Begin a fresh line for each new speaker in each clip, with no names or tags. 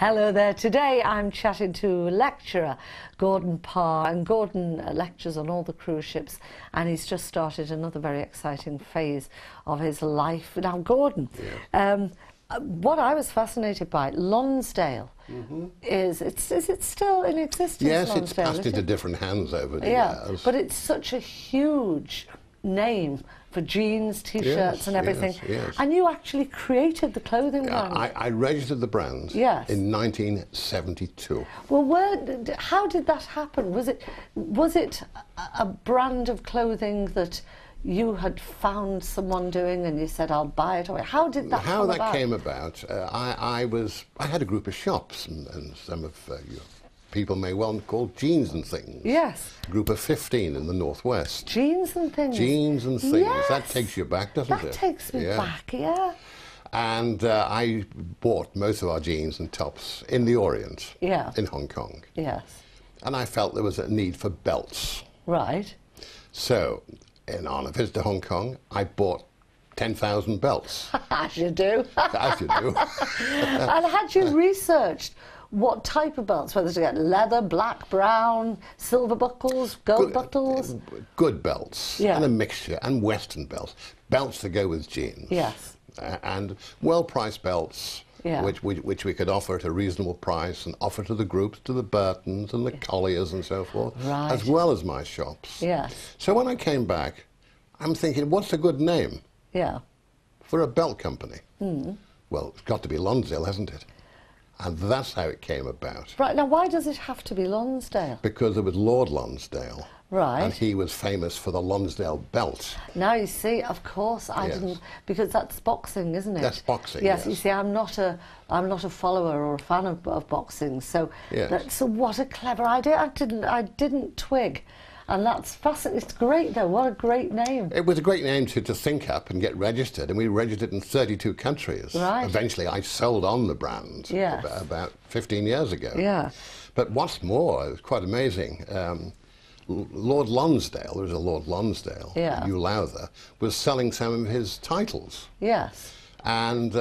Hello there. Today I'm chatting to lecturer Gordon PARR, and Gordon lectures on all the cruise ships, and he's just started another very exciting phase of his life. Now, Gordon, what I was fascinated by, Lonsdale, is it still in existence?
Yes,
Lonsdale,
it's passed into different hands over the
years.
years.
But it's such a huge name for jeans, T-shirts and everything.
Yes.
And you actually created the clothing brand.
I registered the brand in 1972.
Well, how did that happen? Was it a brand of clothing that you had found someone doing and you said, I'll buy it? Or how did that come about?
How that came about, I had a group of shops, and some of people may well call Jeans and Things.
Yes.
Group of 15 in the Northwest.
Jeans and Things.
Jeans and Things.
Yes.
That takes you back, doesn't it?
That takes me back, yeah.
And I bought most of our jeans and tops in the Orient, in Hong Kong.
Yes.
And I felt there was a need for belts.
Right.
So, on a visit to Hong Kong, I bought 10,000 belts.
As you do.
As you do.
And had you researched what type of belts, whether to get leather, black, brown, silver buckles, gold buckles?
Good belts, and a mixture, and Western belts. Belts to go with jeans.
Yes.
And well-priced belts, which we could offer at a reasonable price and offer to the groups, to the Burtons and the Colliers and so forth, as well as my shops.
Yes.
So when I came back, I'm thinking, what's a good name for a belt company? Well, it's got to be Lonsdale, hasn't it? And that's how it came about.
Right, now why does it have to be Lonsdale?
Because it was Lord Lonsdale.
Right.
And he was famous for the Lonsdale belt.
Now you see, of course, I didn't, because that's boxing, isn't it?
That's boxing,
yes. You see, I'm not a follower or a fan of boxing, so so what a clever idea. I didn't twig. And that's fascinating. It's great, though. What a great name.
It was a great name to think up and get registered, and we registered in 32 countries.
Right.
Eventually, I sold on the brand about 15 years ago.
Yeah.
But what's more, it was quite amazing. Lord Lonsdale, there was a Lord Lonsdale, New Lowther, was selling some of his titles.
Yes.
And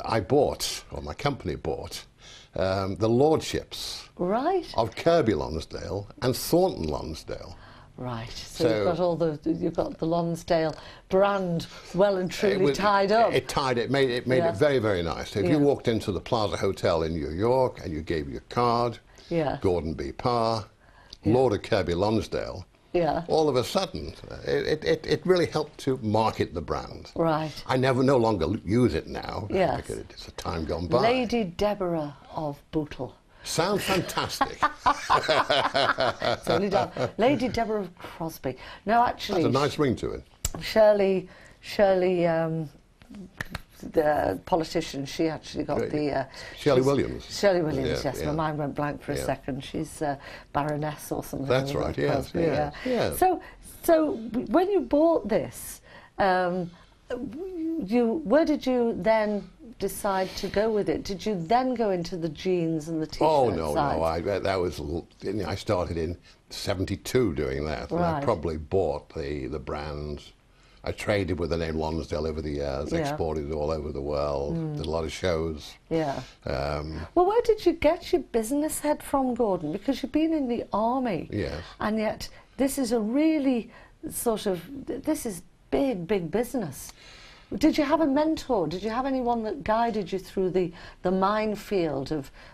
I bought, or my company bought, the lordships of Kirby Lonsdale and Thornton Lonsdale.
Right. So you've got the Lonsdale brand well and truly tied up.
It made it very, very nice. So if you walked into the Plaza Hotel in New York and you gave your card, Gordon B. PARR, Lord of Kirby Lonsdale, all of a sudden, it really helped to market the brand.
Right.
I no longer use it now, because it's a time gone by.
Lady Deborah of Bootle.
Sounds fantastic.
It's only down. Lady Deborah of Crosby. No, actually...
That's a nice ring to it.
Shirley, the politician, she actually got the...
Shirley Williams.
Shirley Williams, yes. My mind went blank for a second. She's Baroness or something.
That's right, yes.
So when you bought this, where did you then decide to go with it? Did you then go into the jeans and the T-shirt side?
I started in '72 doing that. And I probably bought the brand. I traded with the name Lonsdale over the years, exported it all over the world, did a lot of shows.
Yeah. Well, where did you get your business head from, Gordon? Because you've been in the army.
Yes.
And yet this is a really this is big business. Did you have a mentor? Did you have anyone that guided you through the minefield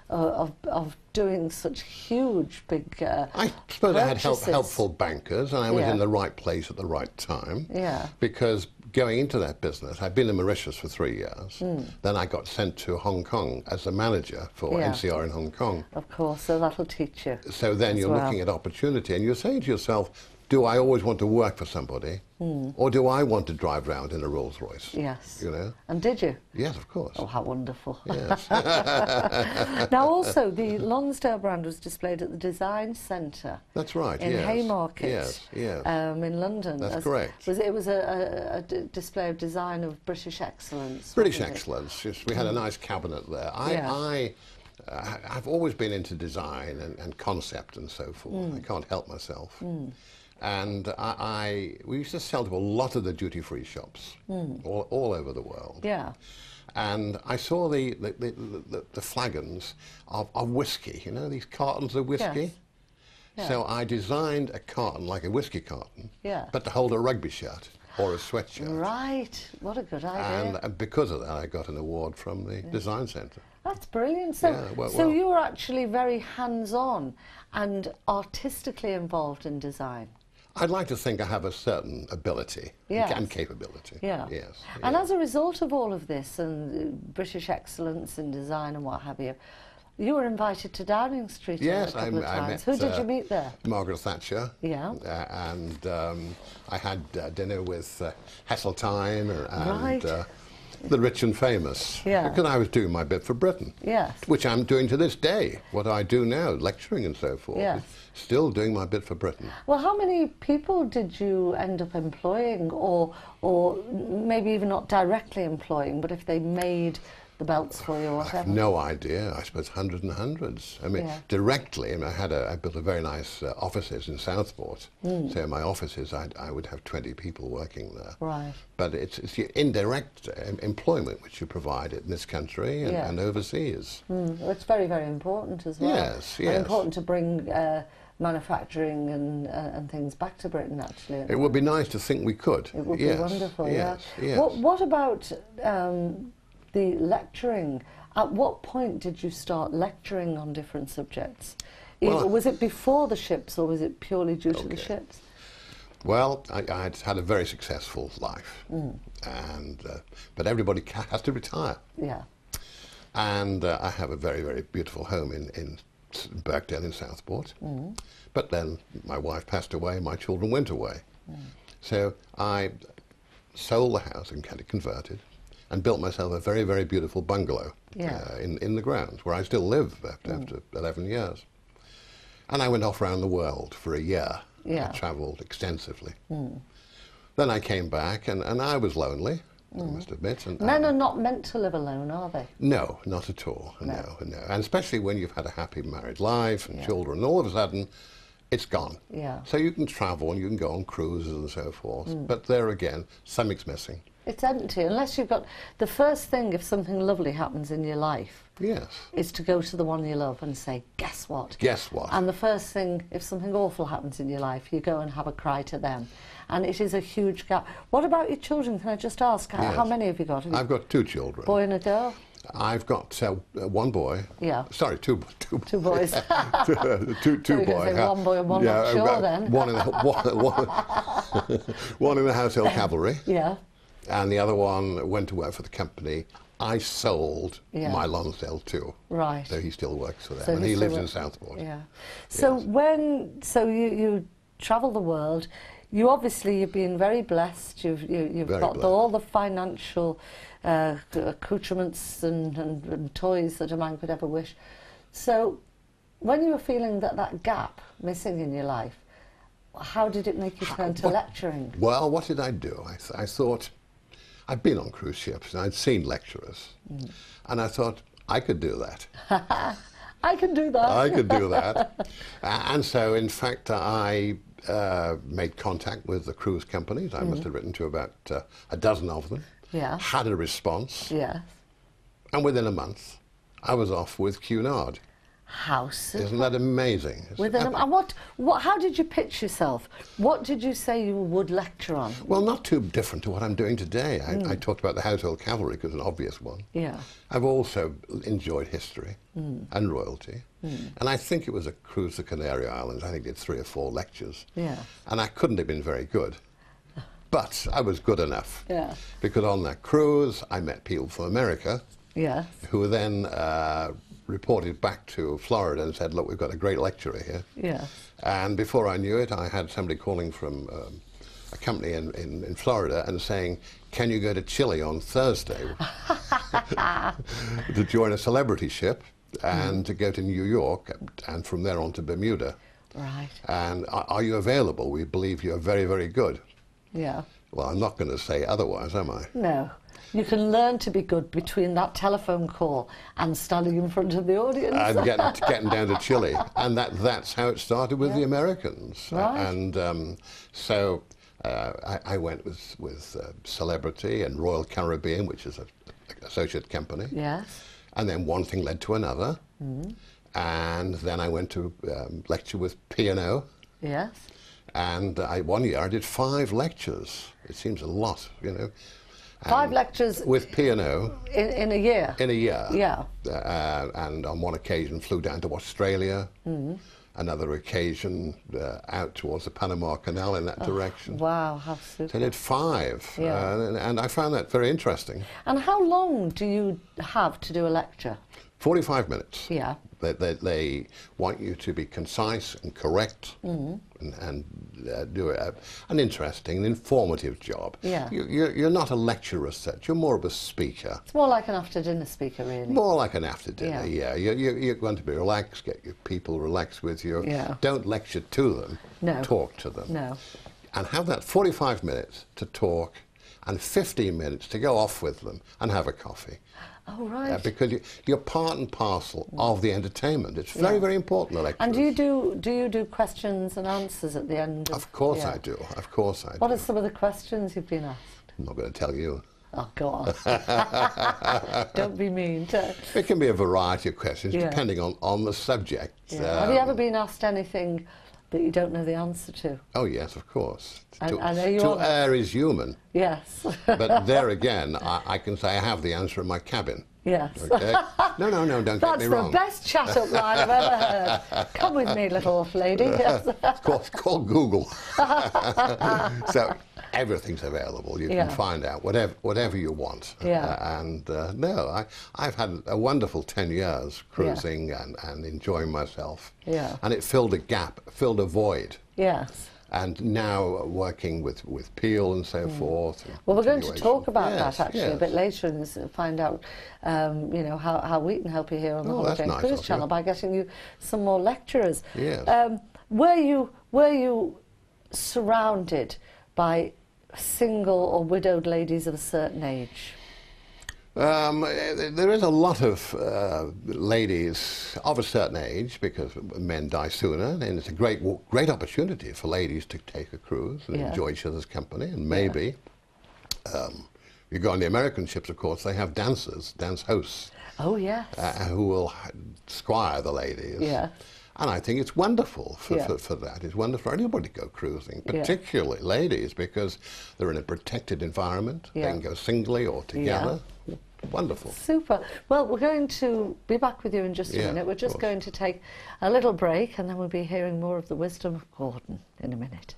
of doing such huge, big
I suppose I had helpful bankers, and I was in the right place at the right time.
Yeah.
Because going into that business, I'd been in Mauritius for 3 years. Then I got sent to Hong Kong as a manager for NCR in Hong Kong.
Of course, so that'll teach you.
So then you're looking at opportunity, and you're saying to yourself, do I always want to work for somebody, or do I want to drive around in a Rolls Royce?
Yes.
You know?
And did you?
Yes, of course.
Oh, how wonderful.
Yes.
Now, also, the Lonsdale brand was displayed at the Design Centre.
That's right,
in Haymarket.
Yes.
In London.
That's correct.
It was a display of design of British excellence.
British excellence. Yes, we had a nice cabinet there. I've always been into design and concept and so forth. I can't help myself. And we used to sell to a lot of the duty-free shops all over the world.
Yeah.
And I saw the flagons of whiskey, you know, these cartons of whiskey.
Yes. Yeah.
So I designed a carton, like a whiskey carton,
yeah,
but to hold a rugby shirt or a sweatshirt.
Right. What a good idea.
And because of that, I got an award from the Design Centre.
That's brilliant. So,
yeah,
so you were actually very hands-on and artistically involved in design.
I'd like to think I have a certain ability and capability.
Yeah.
Yes.
And as a result of all of this and British excellence in design and what have you, you were invited to Downing Street a couple of times. Who did you meet there?
Margaret Thatcher.
Yeah.
And I had dinner with Heseltine and the rich and famous.
Yeah.
Because I was doing my bit for Britain.
Yes.
Which I'm doing to this day. What I do now, lecturing and so forth.
Yes.
Still doing my bit for Britain.
Well, how many people did you end up employing, or maybe even not directly employing, but if they made the belts for you or whatever?
I have no idea. I suppose hundreds and hundreds. I mean, directly, I built a very nice offices in Southport. So in my offices, I would have 20 people working there.
Right.
But it's your indirect employment which you provide in this country and overseas.
Well, it's very, very important as well.
Yes, yes.
And important to bring manufacturing and things back to Britain, actually.
It would be nice to think we could.
It would be wonderful,
yes, yes.
What about the lecturing? At what point did you start lecturing on different subjects?
Well,
was it before the ships, or was it purely due to the ships?
Well, I had a very successful life, but everybody has to retire.
Yeah.
And I have a very, very beautiful home in Birkdale in Southport. But then my wife passed away, my children went away. So I sold the house and had it converted and built myself a very, very beautiful bungalow in the grounds, where I still live after 11 years. And I went off around the world for a year. I travelled extensively. Then I came back and I was lonely, I must admit. And,
Men are not meant to live alone, are they?
No, not at all. No. And especially when you've had a happy married life and children, and all of a sudden it's gone.
Yeah.
So you can travel and you can go on cruises and so forth, but there again, something's missing.
It's empty, unless you've got... The first thing, if something lovely happens in your life, is to go to the one you love and say, guess what?
Guess what?
And the first thing, if something awful happens in your life, you go and have a cry to them. And it is a huge gap. What about your children? Can I just ask, how many have you got?
I've got 2 children.
Boy and a girl?
I've got 1 boy.
Yeah.
Sorry, two boys.
two
boys.
Say 1 boy and 1 offshore then.
One in the Household Cavalry.
Yeah.
And the other one went to work for the company I sold my Lonsdale to.
Right.
So he still works for them, and he lives in Southport.
Yeah. So you travel the world. You've been very blessed. You've got all the financial accoutrements and toys that a man could ever wish. So when you were feeling that gap missing in your life, how did it make you turn to lecturing?
Well, what did I do? I thought, I'd been on cruise ships and I'd seen lecturers, and I thought, I could do that.
I can do that.
I could do that. And so, in fact, I made contact with the cruise companies. I must have written to about a dozen of them.
Yeah.
Had a response.
Yes.
And within a month, I was off with Cunard.
How super.
Isn't that amazing?
And how did you pitch yourself? What did you say you would lecture on?
Well, not too different to what I'm doing today. I talked about the Household Cavalry because it's an obvious one.
Yeah.
I've also enjoyed history and royalty. And I think it was a cruise to Canary Islands. I think I did 3 or 4 lectures.
Yeah.
And I couldn't have been very good. But I was good enough.
Yeah.
Because on that cruise, I met people from America.
Yes.
Who then reported back to Florida and said, look, we've got a great lecturer here.
Yeah.
And before I knew it, I had somebody calling from a company in Florida and saying, can you go to Chile on Thursday to join a celebrity ship and to go to New York and from there on to Bermuda.
Right.
And are you available? We believe you're very, very good.
Yeah.
Well, I'm not going to say otherwise, am I?
No. You can learn to be good between that telephone call and standing in front of the audience.
And getting down to Chile. And that's how it started with the Americans.
Right.
And so I went with Celebrity and Royal Caribbean, which is an associate company.
Yes.
And then one thing led to another. Mm. And then I went to lecture with P&O.
Yes.
And one year I did 5 lectures. It seems a lot, you know.
5 lectures
with P&O
in a year.
In a year.
Yeah.
And on one occasion flew down to Australia. Mm. Another occasion out towards the Panama Canal in that direction.
Wow, how super!
So I did 5, and I found that very interesting.
And how long do you have to do a lecture?
45 minutes.
Yeah.
They want you to be concise and correct, and do an interesting and informative job.
Yeah.
You're not a lecturer as such, you're more of a speaker.
It's more like an after-dinner speaker, really.
More like an after-dinner, yeah. You're going to be relaxed, get your people relaxed with you.
Yeah.
Don't lecture to them,
no.
Talk to them.
No.
And have that 45 minutes to talk and 15 minutes to go off with them and have a coffee.
Oh, right.
Because you're part and parcel of the entertainment. It's very, very important, the lectures.
And do you do questions and answers at the end?
Of course I do. Of course I do.
What are some of the questions you've been asked?
I'm not going to tell you.
Oh, go on. Don't be mean.
It can be a variety of questions, depending on the subject.
Yeah. Have you ever been asked anything that you don't know the answer to?
Oh, yes, of course.
To
err is human.
Yes.
But there again, I can say I have the answer in my cabin.
Yes.
Okay? No, don't get me wrong.
That's the best chat-up line I've ever heard. Come with me, little lady. Yes.
It's called Google. So everything's available. You can find out whatever you want.
Yeah.
I've had a wonderful 10 years cruising and enjoying myself.
Yeah.
And it filled a gap, filled a void.
Yes.
And now working with Peel and so forth.
Well, we're going to talk about that actually a bit later and find out, you know, how we can help you here on the Holiday and Cruise Channel by getting you some more lecturers.
Yes.
Were you surrounded by single or widowed ladies of a certain age?
There is a lot of ladies of a certain age because men die sooner, and it's a great opportunity for ladies to take a cruise and enjoy each other's company. And maybe you go on the American ships, of course, they have dancers, dance hosts.
Oh yes.
Who will squire the ladies. Yeah. And I think it's wonderful for that. It's wonderful for anybody to go cruising, particularly ladies, because they're in a protected environment. They can go singly or together. Wonderful.
Super. Well, we're going to be back with you in just a minute. We're just going to take a little break and then we'll be hearing more of the wisdom of Gordon in a minute.